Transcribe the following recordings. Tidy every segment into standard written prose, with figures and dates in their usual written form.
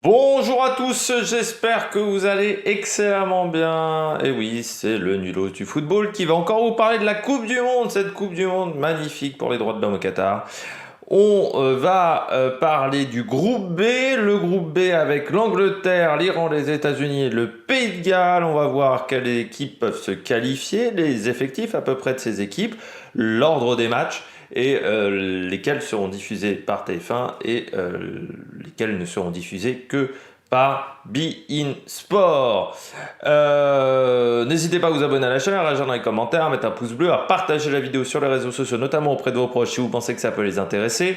Bonjour à tous, j'espère que vous allez excellemment bien. Et oui, c'est le Nulos du football qui va encore vous parler de la Coupe du Monde, cette Coupe du Monde magnifique pour les droits de l'homme au Qatar. On va parler du groupe B, le groupe B avec l'Angleterre, l'Iran, les États-Unis et le Pays de Galles. On va voir quelles équipes peuvent se qualifier, les effectifs à peu près de ces équipes, l'ordre des matchs et lesquels seront diffusés par TF1 et lesquels ne seront diffusés que par beIN Sport. N'hésitez pas à vous abonner à la chaîne, à réagir dans les commentaires, à mettre un pouce bleu, à partager la vidéo sur les réseaux sociaux, notamment auprès de vos proches si vous pensez que ça peut les intéresser.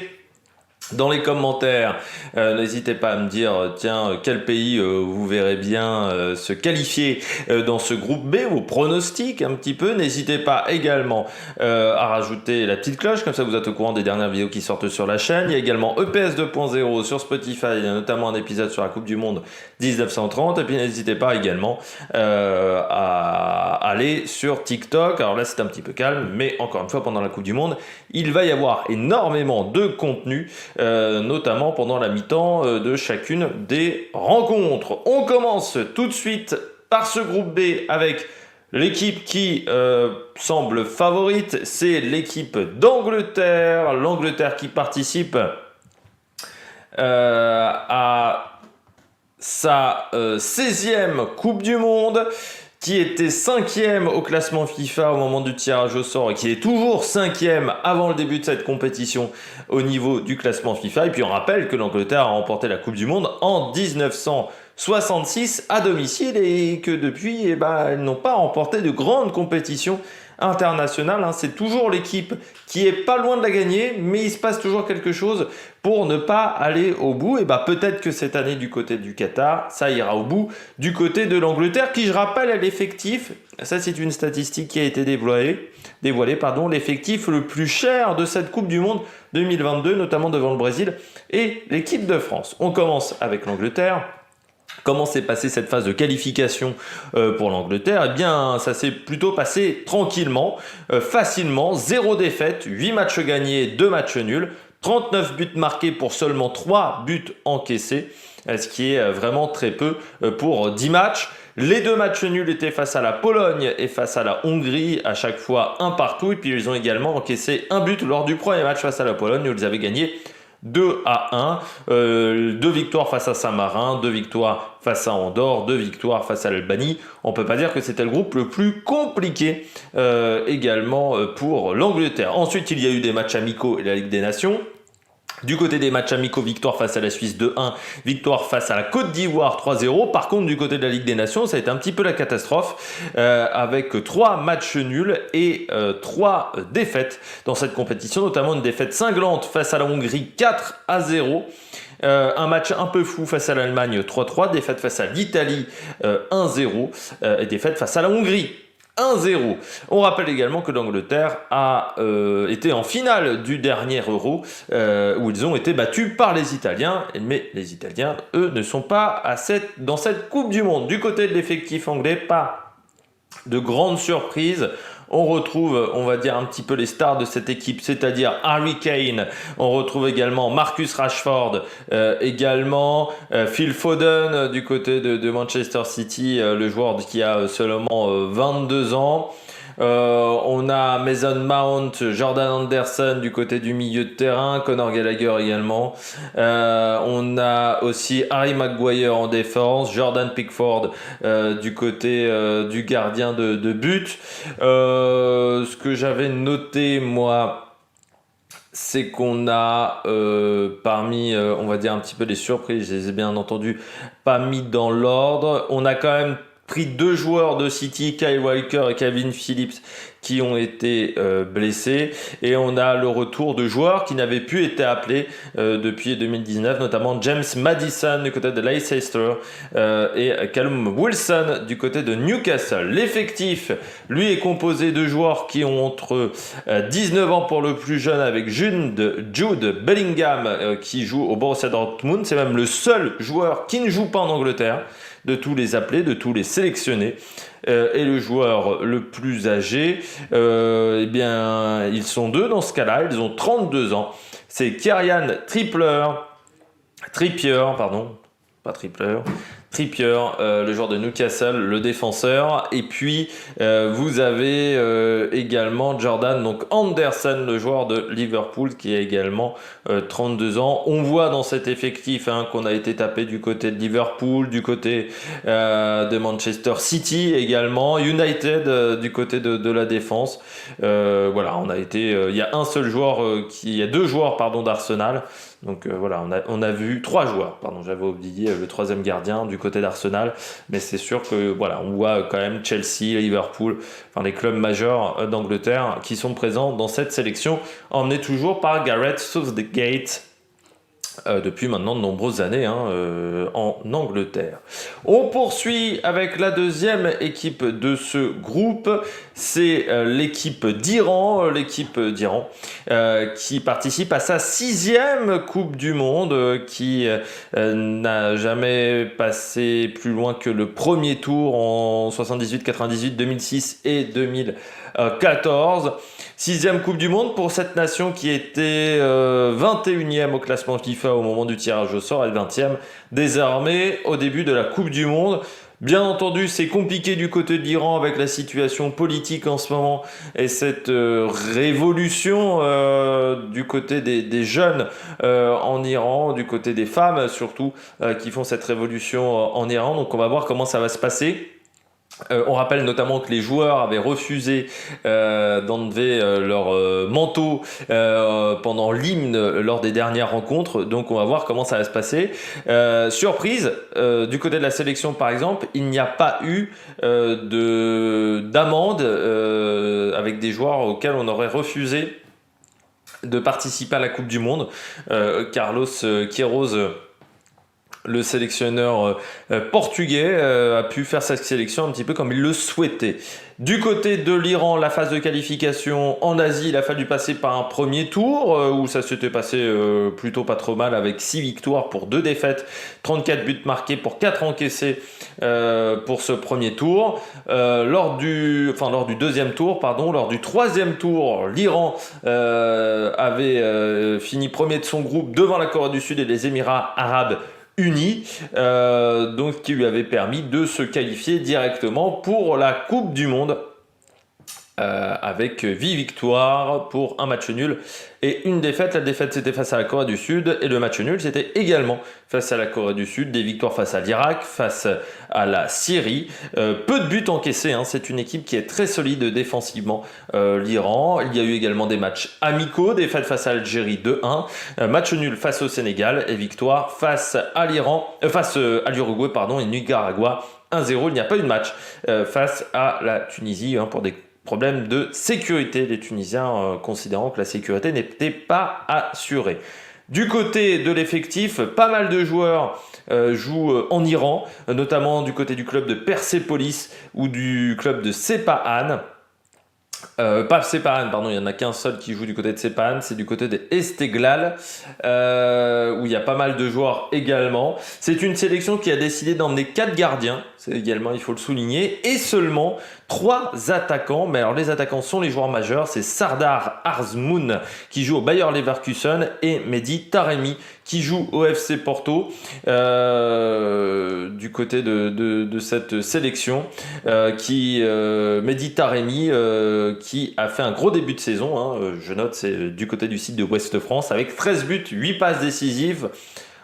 Dans les commentaires, n'hésitez pas à me dire, tiens, quel pays vous verrez bien se qualifier dans ce groupe B, vos pronostics un petit peu. N'hésitez pas également à rajouter la petite cloche, comme ça vous êtes au courant des dernières vidéos qui sortent sur la chaîne. Il y a également EPS 2.0 sur Spotify, il y a notamment un épisode sur la Coupe du Monde 1930. Et puis n'hésitez pas également à aller sur TikTok. Alors là c'est un petit peu calme, mais encore une fois pendant la Coupe du Monde, il va y avoir énormément de contenu. Notamment pendant la mi-temps de chacune des rencontres. On commence tout de suite par ce groupe B avec l'équipe qui semble favorite, c'est l'équipe d'Angleterre. L'Angleterre qui participe à sa 16e Coupe du Monde, qui était 5e au classement FIFA au moment du tirage au sort et qui est toujours 5e avant le début de cette compétition au niveau du classement FIFA. Et puis on rappelle que l'Angleterre a remporté la Coupe du Monde en 1966 à domicile et que depuis, elles n'ont pas remporté de grandes compétitions internationales. C'est toujours l'équipe qui est pas loin de la gagner, mais il se passe toujours quelque chose pour ne pas aller au bout. Et peut-être que cette année du côté du Qatar, ça ira au bout du côté de l'Angleterre, qui, je rappelle, à l'effectif, ça c'est une statistique qui a été dévoilée, l'effectif le plus cher de cette Coupe du Monde 2022, notamment devant le Brésil et l'équipe de France. On commence avec l'Angleterre. Comment s'est passée cette phase de qualification pour l'Angleterre? Eh bien, ça s'est plutôt passé tranquillement, facilement, 0 défaite, 8 matchs gagnés, 2 matchs nuls, 39 buts marqués pour seulement 3 buts encaissés, ce qui est vraiment très peu pour 10 matchs. Les 2 matchs nuls étaient face à la Pologne et face à la Hongrie, à chaque fois un partout. Et puis ils ont également encaissé un but lors du premier match face à la Pologne, où ils avaient gagné 2-1, 2 victoires face à Saint-Marin, 2 victoires face à Andorre, 2 victoires face à l'Albanie. On ne peut pas dire que c'était le groupe le plus compliqué également pour l'Angleterre. Ensuite, il y a eu des matchs amicaux et la Ligue des Nations. Du côté des matchs amicaux, victoire face à la Suisse 2-1, victoire face à la Côte d'Ivoire 3-0. Par contre, du côté de la Ligue des Nations, ça a été un petit peu la catastrophe avec 3 matchs nuls et 3 défaites dans cette compétition, notamment une défaite cinglante face à la Hongrie 4-0. Un match un peu fou face à l'Allemagne 3-3, défaite face à l'Italie 1-0 et défaite face à la Hongrie 1-0. On rappelle également que l'Angleterre a été en finale du dernier Euro où ils ont été battus par les Italiens. Mais les Italiens, eux, ne sont pas dans cette Coupe du Monde. Du côté de l'effectif anglais, pas de grandes surprises. On retrouve, on va dire, un petit peu les stars de cette équipe, c'est-à-dire Harry Kane. On retrouve également Marcus Rashford, également Phil Foden du côté de Manchester City, le joueur qui a seulement 22 ans. On a Mason Mount, Jordan Anderson du côté du milieu de terrain, Conor Gallagher également. On a aussi Harry Maguire en défense, Jordan Pickford du côté du gardien de but. Ce que j'avais noté moi, c'est qu'on a parmi, on va dire un petit peu les surprises, je les ai bien entendu pas mis dans l'ordre. On a quand même pris 2 joueurs de City, Kyle Walker et Calvin Phillips, qui ont été blessés. Et on a le retour de joueurs qui n'avaient plus été appelés depuis 2019, notamment James Maddison du côté de Leicester et Callum Wilson du côté de Newcastle. L'effectif, lui, est composé de joueurs qui ont entre 19 ans pour le plus jeune, avec Jude Bellingham qui joue au Borussia Dortmund. C'est même le seul joueur qui ne joue pas en Angleterre de tous les appelés, de tous les sélectionnés. Et le joueur le plus âgé, eh bien, ils sont 2 dans ce cas-là, ils ont 32 ans. C'est Kieran Trippier, pardon. Trippier, le joueur de Newcastle, le défenseur. Et puis, vous avez également Jordan, donc Anderson, le joueur de Liverpool, qui a également 32 ans. On voit dans cet effectif qu'on a été tapé du côté de Liverpool, du côté de Manchester City également, United du côté de la défense. Voilà, on a été. Il y a un seul joueur, il y a deux joueurs d'Arsenal. Donc voilà, on a vu trois joueurs, j'avais oublié le troisième gardien du côté d'Arsenal, mais c'est sûr que voilà, on voit quand même Chelsea, Liverpool, les clubs majeurs d'Angleterre qui sont présents dans cette sélection, emmenés toujours par Gareth Southgate. Depuis maintenant de nombreuses années en Angleterre. On poursuit avec la deuxième équipe de ce groupe, c'est l'équipe d'Iran, qui participe à sa 6e Coupe du Monde, qui n'a jamais passé plus loin que le premier tour en 78, 98, 2006 et 2014. 6e Coupe du Monde pour cette nation qui était 21e au classement FIFA au moment du tirage au sort et 20e désormais au début de la Coupe du Monde. Bien entendu, c'est compliqué du côté de l'Iran avec la situation politique en ce moment et cette révolution du côté des jeunes en Iran, du côté des femmes surtout qui font cette révolution en Iran. Donc on va voir comment ça va se passer. On rappelle notamment que les joueurs avaient refusé d'enlever leur manteau pendant l'hymne lors des dernières rencontres, donc on va voir comment ça va se passer. Surprise, du côté de la sélection par exemple, il n'y a pas eu d'amende avec des joueurs auxquels on aurait refusé de participer à la Coupe du Monde. Carlos Queiroz, le sélectionneur portugais, a pu faire sa sélection un petit peu comme il le souhaitait. Du côté de l'Iran, la phase de qualification en Asie, il a fallu passer par un premier tour où ça s'était passé plutôt pas trop mal avec 6 victoires pour 2 défaites, 34 buts marqués pour 4 encaissés pour ce premier tour. Lors du deuxième tour, lors du troisième tour, l'Iran avait fini premier de son groupe devant la Corée du Sud et les Émirats arabes unis, donc qui lui avait permis de se qualifier directement pour la Coupe du Monde avec 8 victoires pour un match nul et une défaite. La défaite c'était face à la Corée du Sud et le match nul c'était également face à la Corée du Sud. Des victoires face à l'Irak, face à la Syrie, peu de buts encaissés, c'est une équipe qui est très solide défensivement, l'Iran. Il y a eu également des matchs amicaux, défaite face à l'Algérie 2-1, match nul face au Sénégal et victoire face à l'Uruguay et Nicaragua 1-0. Il n'y a pas eu de match face à la Tunisie pour des problème de sécurité, les Tunisiens considérant que la sécurité n'était pas assurée. Du côté de l'effectif, pas mal de joueurs jouent en Iran, notamment du côté du club de Persepolis ou du club de Sepahan. Pas Sepahan, il n'y en a qu'un seul qui joue du côté de Sepahan, c'est du côté des Esteghlal, où il y a pas mal de joueurs également. C'est une sélection qui a décidé d'emmener 4 gardiens, c'est également, il faut le souligner, et seulement 3 attaquants. Mais alors les attaquants sont les joueurs majeurs, c'est Sardar Azmoun qui joue au Bayer Leverkusen et Mehdi Taremi qui joue au FC Porto. Du côté de cette sélection, Mehdi Taremi qui a fait un gros début de saison, je note, c'est du côté du site de Ouest France, avec 13 buts, 8 passes décisives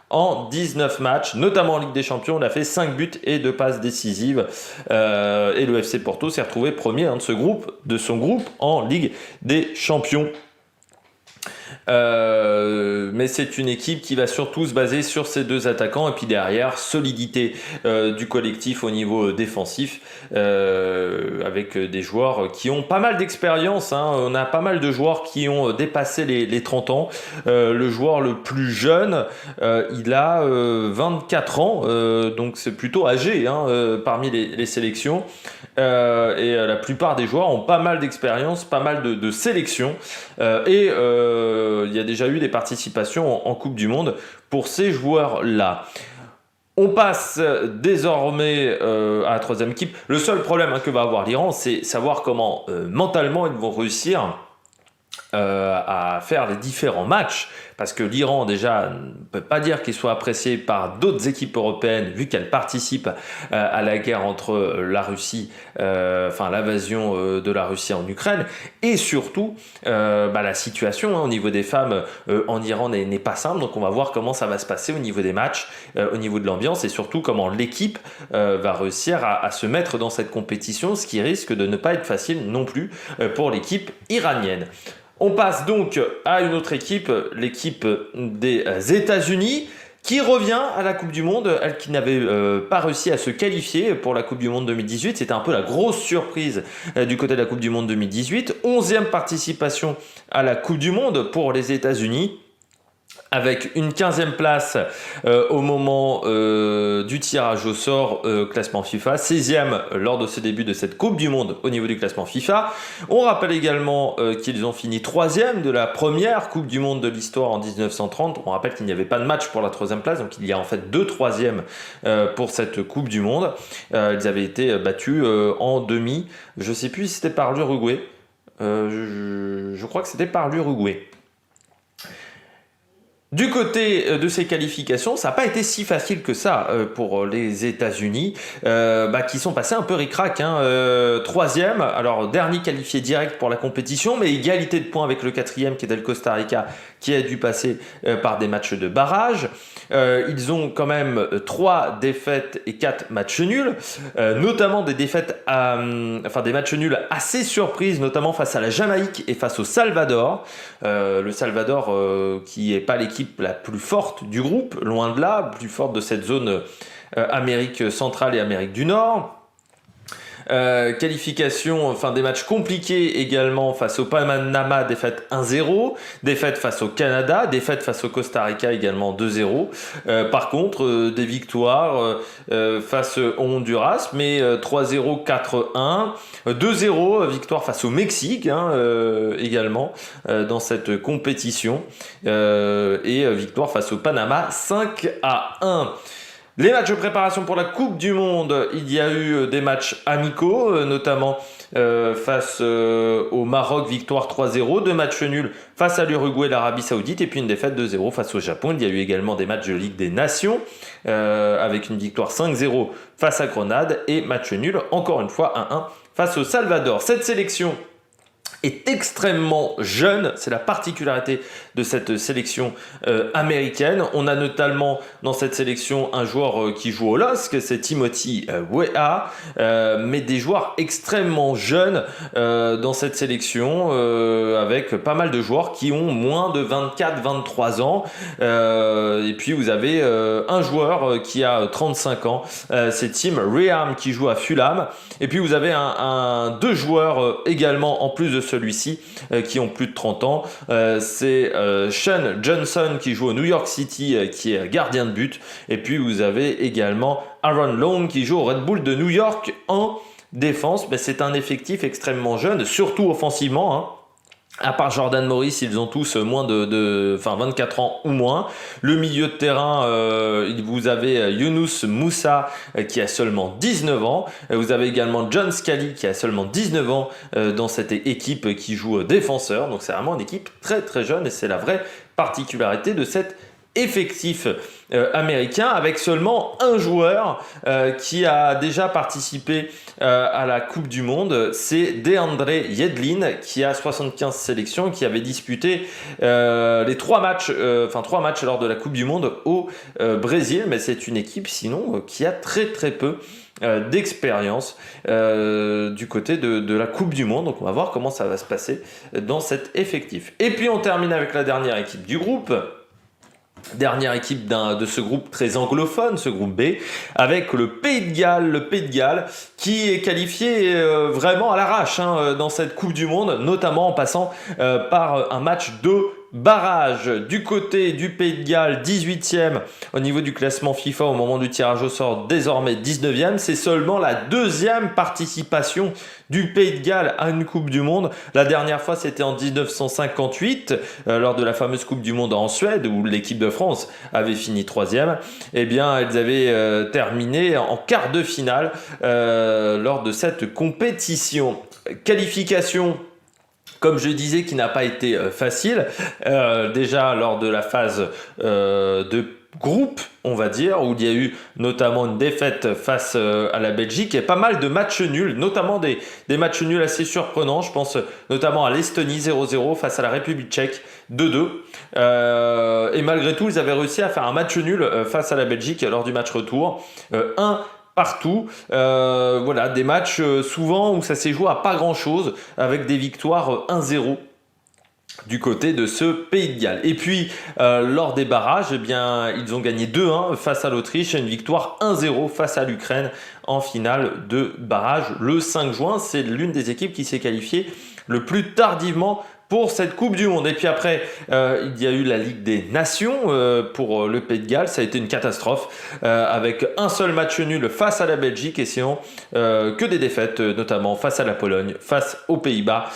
en 19 matchs, notamment en Ligue des Champions. Il a fait 5 buts et 2 passes décisives. Et le FC Porto s'est retrouvé premier de son groupe en Ligue des Champions. Mais c'est une équipe qui va surtout se baser sur ces 2 attaquants et puis derrière solidité du collectif au niveau défensif avec des joueurs qui ont pas mal d'expérience, on a pas mal de joueurs qui ont dépassé les 30 ans. Le joueur le plus jeune il a 24 ans, donc c'est plutôt âgé parmi les sélections. Et la plupart des joueurs ont pas mal d'expérience, pas mal de sélections et il y a déjà eu des participations en Coupe du Monde pour ces joueurs-là. On passe désormais à la 3e équipe. Le seul problème que va avoir l'Iran, c'est savoir comment mentalement ils vont réussir à faire les différents matchs, parce que l'Iran déjà ne peut pas dire qu'il soit apprécié par d'autres équipes européennes vu qu'elle participe à la guerre entre la Russie, l'invasion de la Russie en Ukraine, et surtout la situation au niveau des femmes en Iran n'est pas simple, donc on va voir comment ça va se passer au niveau des matchs, au niveau de l'ambiance, et surtout comment l'équipe va réussir à se mettre dans cette compétition, ce qui risque de ne pas être facile non plus pour l'équipe iranienne. On passe donc à une autre équipe, l'équipe des États-Unis, qui revient à la Coupe du Monde, elle qui n'avait pas réussi à se qualifier pour la Coupe du Monde 2018. C'était un peu la grosse surprise du côté de la Coupe du Monde 2018. 11e participation à la Coupe du Monde pour les États-Unis, avec une 15e place au moment du tirage au sort classement FIFA, 16e lors de ce début de cette Coupe du Monde au niveau du classement FIFA. On rappelle également qu'ils ont fini 3e de la première Coupe du Monde de l'histoire en 1930. On rappelle qu'il n'y avait pas de match pour la 3e place, donc il y a en fait 2 3e pour cette Coupe du Monde. Ils avaient été battus en demi, je ne sais plus si c'était par l'Uruguay. Je crois que c'était par l'Uruguay. Du côté de ces qualifications, ça n'a pas été si facile que ça pour les États-Unis, qui sont passés un peu ric-rac. Troisième, alors dernier qualifié direct pour la compétition, mais égalité de points avec le 4e qui était le Costa Rica, qui a dû passer par des matchs de barrage. Ils ont quand même 3 défaites et 4 matchs nuls, notamment des défaites, des matchs nuls assez surprises, notamment face à la Jamaïque et face au Salvador. Le Salvador qui n'est pas l'équipe la plus forte du groupe, loin de là, plus forte de cette zone Amérique centrale et Amérique du Nord. Qualification, des matchs compliqués également face au Panama, défaite 1-0, défaite face au Canada, défaite face au Costa Rica également 2-0. Par contre, des victoires face au Honduras, mais 3-0, 4-1, 2-0, victoire face au Mexique également dans cette compétition, et victoire face au Panama 5-1. Les matchs de préparation pour la Coupe du Monde, il y a eu des matchs amicaux, notamment face au Maroc, victoire 3-0, 2 matchs nuls face à l'Uruguay et l'Arabie Saoudite, et puis une défaite 2-0 face au Japon. Il y a eu également des matchs de Ligue des Nations, avec une victoire 5-0 face à Grenade, et match nul, encore une fois 1-1 face au Salvador. Cette sélection est extrêmement jeune, c'est la particularité de cette sélection américaine. On a notamment dans cette sélection un joueur qui joue au LOSC, c'est Timothy Weah, mais des joueurs extrêmement jeunes dans cette sélection, avec pas mal de joueurs qui ont moins de 24-23 ans, et puis vous avez un joueur qui a 35 ans, c'est Tim Reham qui joue à Fulham, et puis vous avez deux joueurs également en plus de celui-ci qui ont plus de 30 ans, c'est Sean Johnson qui joue au New York City, qui est gardien de but, et puis vous avez également Aaron Long qui joue au Red Bull de New York en défense. Mais c'est un effectif extrêmement jeune, surtout offensivement, À part Jordan Morris, ils ont tous moins de 24 ans ou moins. Le milieu de terrain, vous avez Younous Moussa qui a seulement 19 ans. Vous avez également John Scally qui a seulement 19 ans dans cette équipe qui joue défenseur. Donc c'est vraiment une équipe très très jeune, et c'est la vraie particularité de cet effectif américain, avec seulement un joueur qui a déjà participé à la Coupe du Monde. C'est DeAndre Yedlin qui a 75 sélections, qui avait disputé les 3 matchs lors de la Coupe du Monde au Brésil. Mais c'est une équipe sinon qui a très très peu d'expérience du côté de la Coupe du Monde. Donc on va voir comment ça va se passer dans cet effectif. Et puis on termine avec la dernière équipe du groupe. Dernière équipe de ce groupe très anglophone, ce groupe B, avec le Pays de Galles. Le Pays de Galles qui est qualifié vraiment à l'arrache dans cette Coupe du Monde, notamment en passant par un match de barrage. Du côté du Pays de Galles, 18e au niveau du classement FIFA au moment du tirage au sort, désormais 19e. C'est seulement la 2e participation du Pays de Galles à une Coupe du Monde. La dernière fois, c'était en 1958, lors de la fameuse Coupe du Monde en Suède, où l'équipe de France avait fini 3e. Eh bien, elles avaient terminé en quart de finale lors de cette compétition. Qualification comme je disais, qui n'a pas été facile. Déjà lors de la phase de groupe, on va dire, où il y a eu notamment une défaite face à la Belgique et pas mal de matchs nuls, notamment des matchs nuls assez surprenants. Je pense notamment à l'Estonie 0-0 face à la République tchèque 2-2. Et malgré tout, ils avaient réussi à faire un match nul face à la Belgique lors du match retour. 1 partout. Voilà, des matchs souvent où ça s'est joué à pas grand-chose, avec des victoires 1-0 du côté de ce Pays de Galles. Et puis, lors des barrages, eh bien, ils ont gagné 2-1 face à l'Autriche et une victoire 1-0 face à l'Ukraine en finale de barrage le 5 juin. C'est l'une des équipes qui s'est qualifiée le plus tardivement pour cette Coupe du Monde. Et puis après, il y a eu la Ligue des Nations pour le Pays de Galles. Ça a été une catastrophe avec un seul match nul face à la Belgique et sinon que des défaites, notamment face à la Pologne, face aux Pays-Bas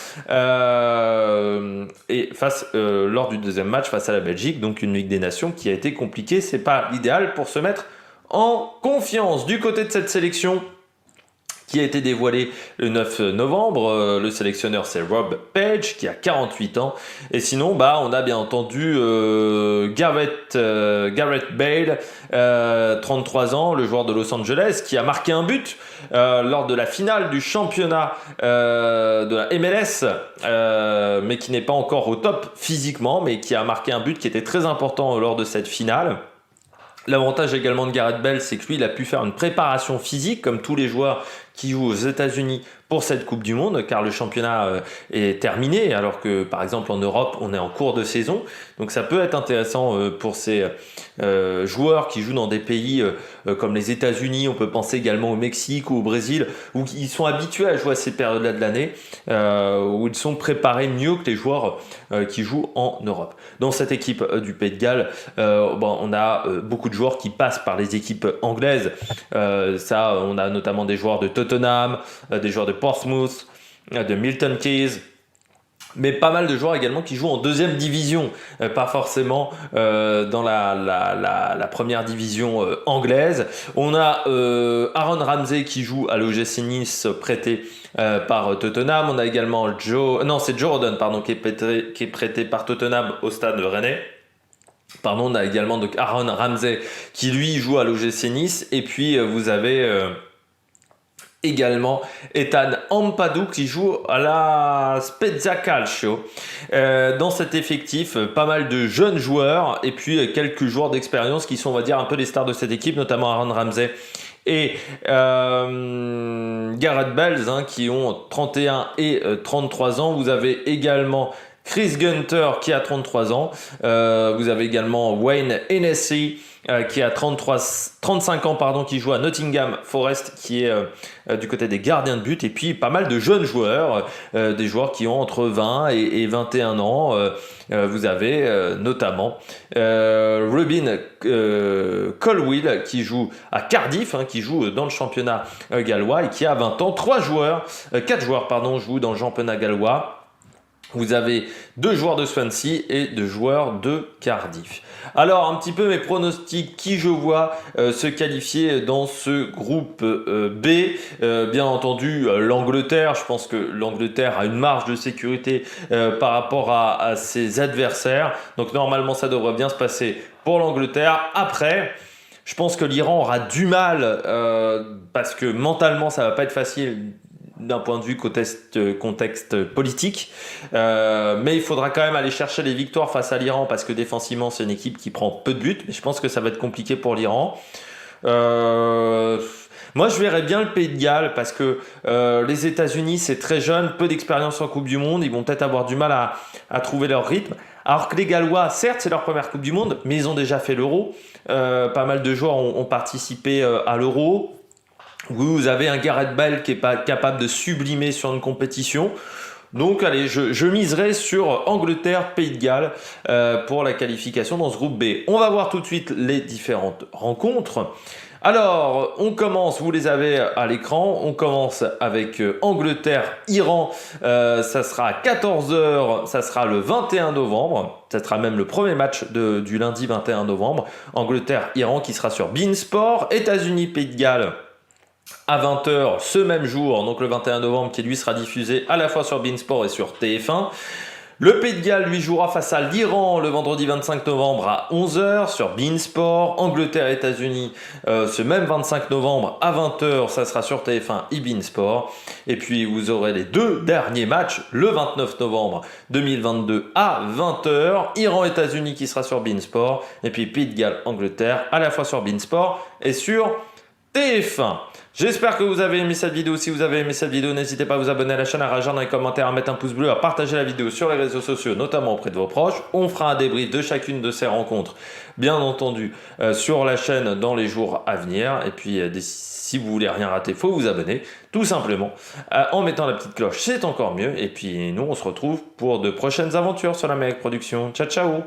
et face lors du deuxième match face à la Belgique. Donc une Ligue des Nations qui a été compliquée. C'est pas l'idéal pour se mettre en confiance. Du côté de cette sélection qui a été dévoilé le 9 novembre. Le sélectionneur, c'est Rob Page, qui a 48 ans. Et sinon, on a bien entendu Gareth Bale, 33 ans, le joueur de Los Angeles, qui a marqué un but lors de la finale du championnat de la MLS, mais qui n'est pas encore au top physiquement, mais qui a marqué un but qui était très important lors de cette finale. L'avantage également de Gareth Bale, c'est que lui, il a pu faire une préparation physique, comme tous les joueurs qui jouent aux États-Unis pour cette Coupe du Monde, car le championnat est terminé, alors que par exemple en Europe, on est en cours de saison. Donc ça peut être intéressant pour ces joueurs qui jouent dans des pays comme les États-Unis. On peut penser également au Mexique ou au Brésil, où ils sont habitués à jouer à ces périodes-là de l'année, où ils sont préparés mieux que les joueurs qui jouent en Europe. Dans cette équipe du Pays de Galles, on a beaucoup de joueurs qui passent par les équipes anglaises. On a notamment des joueurs de Tottenham, des joueurs de Portsmouth, de Milton Keynes, mais pas mal de joueurs également qui jouent en deuxième division, pas forcément dans la première division anglaise. On a Aaron Ramsey qui joue à l'OGC Nice, prêté par Tottenham. On a également c'est Jordan qui est prêté par Tottenham au Stade Rennais. On a également donc Aaron Ramsey qui lui joue à l'OGC Nice. Et puis vous avez également Ethan Ampadu qui joue à la Spezia Calcio. Dans cet effectif, pas mal de jeunes joueurs et puis quelques joueurs d'expérience qui sont, on va dire, un peu les stars de cette équipe, notamment Aaron Ramsey et Gareth Bale, qui ont 31 et 33 ans. Vous avez également Chris Gunter qui a 33 ans. Vous avez également Wayne Hennessy qui a 35 ans, qui joue à Nottingham Forest, qui est du côté des gardiens de but. Et puis pas mal de jeunes joueurs, des joueurs qui ont entre 20 et 21 ans. Vous avez notamment Robin Colwill qui joue à Cardiff, qui joue dans le championnat gallois et qui a 20 ans. 4 joueurs jouent dans le championnat gallois. Vous avez 2 joueurs de Swansea et 2 joueurs de Cardiff. Alors, un petit peu mes pronostics, qui je vois se qualifier dans ce groupe B. Bien entendu, l'Angleterre. Je pense que l'Angleterre a une marge de sécurité par rapport à ses adversaires. Donc, normalement, ça devrait bien se passer pour l'Angleterre. Après, je pense que l'Iran aura du mal parce que mentalement, ça ne va pas être facile d'un point de vue contexte politique, mais il faudra quand même aller chercher les victoires face à l'Iran parce que défensivement c'est une équipe qui prend peu de buts, mais je pense que ça va être compliqué pour l'Iran. Moi je verrais bien le Pays de Galles parce que les États-Unis c'est très jeune, peu d'expérience en Coupe du Monde, ils vont peut-être avoir du mal à trouver leur rythme, alors que les Gallois certes c'est leur première Coupe du Monde, mais ils ont déjà fait l'Euro, pas mal de joueurs ont participé à l'Euro. Vous avez un Gareth Bale qui n'est pas capable de sublimer sur une compétition. Donc allez, je miserai sur Angleterre, Pays de Galles pour la qualification dans ce groupe B. On va voir tout de suite les différentes rencontres. Alors, on commence, vous les avez à l'écran, on commence avec Angleterre-Iran, ça sera à 14h, ça sera le 21 novembre, ça sera même le premier match du lundi 21 novembre. Angleterre-Iran qui sera sur beIN Sport. États-Unis-Pays de Galles, à 20 h ce même jour, donc le 21 novembre, qui lui sera diffusé à la fois sur beIN Sport et sur TF1. Le Pays de Galles lui jouera face à l'Iran le vendredi 25 novembre à 11 h sur beIN Sport. Angleterre et États-Unis ce même 25 novembre à 20 h, ça sera sur TF1 et beIN Sport. Et puis vous aurez les deux derniers matchs le 29 novembre 2022 à 20 h. Iran-États-Unis qui sera sur beIN Sport. Et puis Pays de Galles-Angleterre à la fois sur beIN Sport et sur TF1. J'espère que vous avez aimé cette vidéo. Si vous avez aimé cette vidéo, n'hésitez pas à vous abonner à la chaîne, à réagir dans les commentaires, à mettre un pouce bleu, à partager la vidéo sur les réseaux sociaux, notamment auprès de vos proches. On fera un débrief de chacune de ces rencontres, bien entendu, sur la chaîne dans les jours à venir. Et puis, si vous voulez rien rater, il faut vous abonner, tout simplement. En mettant la petite cloche, c'est encore mieux. Et puis, nous, on se retrouve pour de prochaines aventures sur la Mec Production. Ciao, ciao!